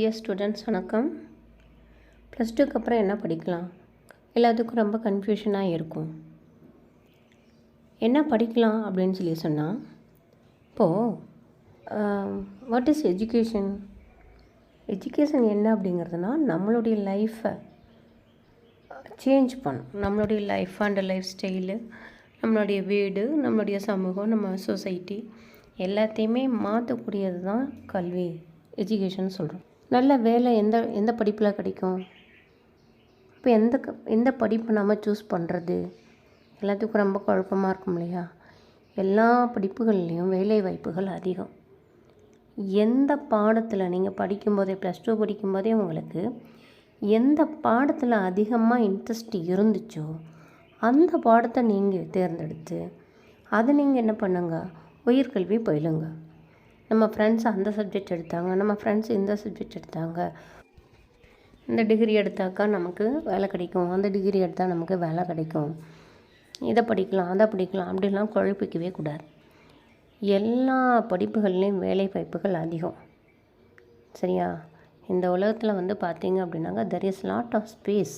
Dear students வணக்கம். Plus டூக்கு அப்புறம் என்ன படிக்கலாம்? எல்லாத்துக்கும் ரொம்ப கன்ஃபியூஷனாக இருக்கும். என்ன படிக்கலாம் அப்படின்னு சொல்லி சொன்னால், இப்போது வாட் இஸ் எஜுகேஷன்? எஜுகேஷன் என்ன அப்படிங்கிறதுனா நம்மளுடைய லைஃப்பை சேஞ்ச் பண்ணும். நம்மளுடைய லைஃப் அண்ட் லைஃப் ஸ்டைலு, நம்மளுடைய வீடு, நம்மளுடைய சமூகம், நம்ம சொசைட்டி எல்லாத்தையுமே மாற்றக்கூடியது தான் கல்வி, எஜுகேஷன் சொல்கிறோம். நல்ல வேலை எந்த படிப்பில் கிடைக்கும்? இப்போ எந்த படிப்பை நம்ம சூஸ் பண்ணுறது? எல்லாத்துக்கும் ரொம்ப குழப்பமாக இருக்கும் இல்லையா? எல்லா படிப்புகள்லேயும் வேலை வாய்ப்புகள் அதிகம். எந்த பாடத்தில் நீங்கள் படிக்கும்போதே, ப்ளஸ் டூ படிக்கும்போதே உங்களுக்கு எந்த பாடத்தில் அதிகமாக இன்ட்ரெஸ்ட் இருந்துச்சோ அந்த பாடத்தை நீங்கள் தேர்ந்தெடுத்து அதை நீங்கள் என்ன பண்ணுங்க, உயர்கல்வி பயிலுங்க. நம்ம ஃப்ரெண்ட்ஸ் அந்த சப்ஜெக்ட் எடுத்தாங்க, நம்ம ஃப்ரெண்ட்ஸ் இந்த சப்ஜெக்ட் எடுத்தாங்க, இந்த டிகிரி எடுத்தாக்கா நமக்கு வேலை கிடைக்கும், அந்த டிகிரி எடுத்தால் நமக்கு வேலை கிடைக்கும், இதை படிக்கலாம் அதை படிக்கலாம் அப்படிலாம் குழப்பிக்கவே கூடாது. எல்லா படிப்புகள்லேயும் வேலை வாய்ப்புகள் அதிகம். சரியா? இந்த உலகத்தில் பார்த்தீங்க அப்படின்னாங்க there is lot of space,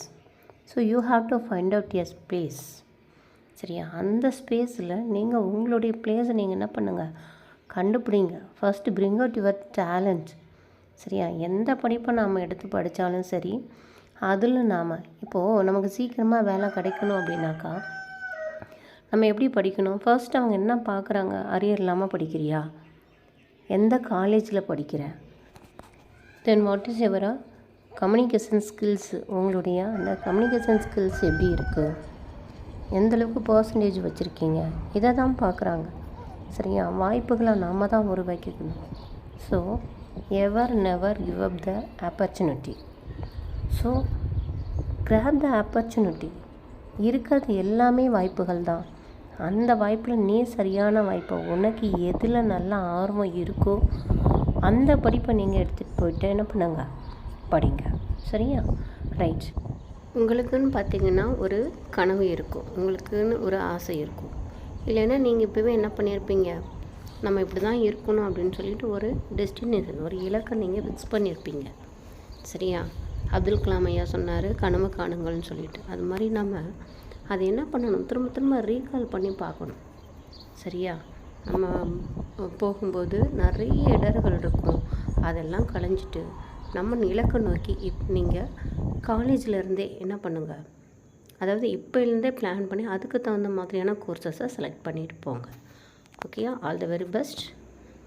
so you have to find out your space. சரியா? அந்த ஸ்பேஸில் நீங்கள் உங்களுடைய பிளேஸை நீங்கள் என்ன பண்ணுங்கள், கண்டுபிடிங்க. First bring out your talent. சரியா? எந்த படிப்பை நாம் எடுத்து படித்தாலும் சரி, அதில் நாம் இப்போது நமக்கு சீக்கிரமாக வேலை கிடைக்கணும் அப்படின்னாக்கா நம்ம எப்படி படிக்கணும்? ஃபர்ஸ்ட் அவங்க என்ன பார்க்குறாங்க, அரியர் இல்லாமல் படிக்கிறியா, எந்த காலேஜில் படிக்கிற, then what is every communication skills, உங்களுடைய அந்த கம்யூனிகேஷன் ஸ்கில்ஸ் எப்படி இருக்குது, எந்தளவுக்கு பர்சன்டேஜ் வச்சுருக்கீங்க, இதை தான் பார்க்குறாங்க. சரியா? வாய்ப்புகளை நாம் தான் உருவாக்கிக்கணும். So never give up the opportunity. So grab the opportunity. இருக்கிறது எல்லாமே வாய்ப்புகள் தான். அந்த வாய்ப்பில் நீ சரியான வாய்ப்பை, உனக்கு எதில் நல்ல ஆர்வம் இருக்கோ அந்த படிப்பை நீங்கள் எடுத்துகிட்டு போயிட்டு என்ன பண்ணுங்க, படிங்க. சரியா? ரைட். உங்களுக்குன்னு பார்த்தீங்கன்னா ஒரு கனவு இருக்கும், உங்களுக்குன்னு ஒரு ஆசை இருக்கும். இல்லைன்னா நீங்கள் இப்போவே என்ன பண்ணியிருப்பீங்க, நம்ம இப்படி தான் இருக்கணும் அப்படின்னு சொல்லிட்டு ஒரு டெஸ்டினேஷன், ஒரு இலக்கை நீங்கள் ஃபிக்ஸ் பண்ணியிருப்பீங்க. சரியா? அப்துல் கலாம் ஐயா சொன்னார், கனவு காணுங்கள்னு சொல்லிட்டு. அது மாதிரி நம்ம அது என்ன பண்ணணும், திரும்ப ரீகால் பண்ணி பார்க்கணும். சரியா? நம்ம போகும்போது நிறைய இடர்கள் இருக்கும், அதெல்லாம் களைஞ்சிட்டு நம்ம இலக்கை நோக்கி நீங்கள் காலேஜில் என்ன பண்ணுங்கள், அதாவது இப்போலேருந்தே பிளான் பண்ணி அதுக்கு தகுந்த மாதிரியான கோர்சஸை செலக்ட் பண்ணிட்டு போங்க. ஓகேயா? All the very best.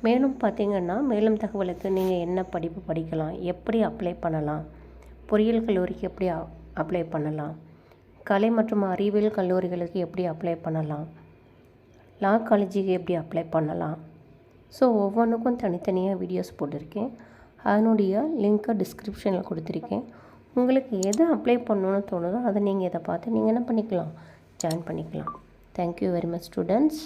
மேலும் பார்த்தீங்கன்னா, மேலும் தகவலுக்கு நீங்கள் என்ன படிப்பு படிக்கலாம், எப்படி அப்ளை பண்ணலாம், பொறியியல் கல்லூரிக்கு எப்படி அப்ளை பண்ணலாம், கலை மற்றும் அறிவியல் கல்லூரிகளுக்கு எப்படி அப்ளை பண்ணலாம், லா காலேஜுக்கு எப்படி அப்ளை பண்ணலாம். ஸோ ஒவ்வொன்றுக்கும் தனித்தனியாக வீடியோஸ் போட்டிருக்கேன். அதனுடைய லிங்க்கை டிஸ்கிரிப்ஷனில் கொடுத்துருக்கேன். உங்களுக்கு எது அப்ளை பண்ணணுன்னு தோணுதோ அதை நீங்கள் இதை பார்த்து நீங்கள் என்ன பண்ணிக்கலாம், ஜாயின் பண்ணிக்கலாம். Thank you very much students.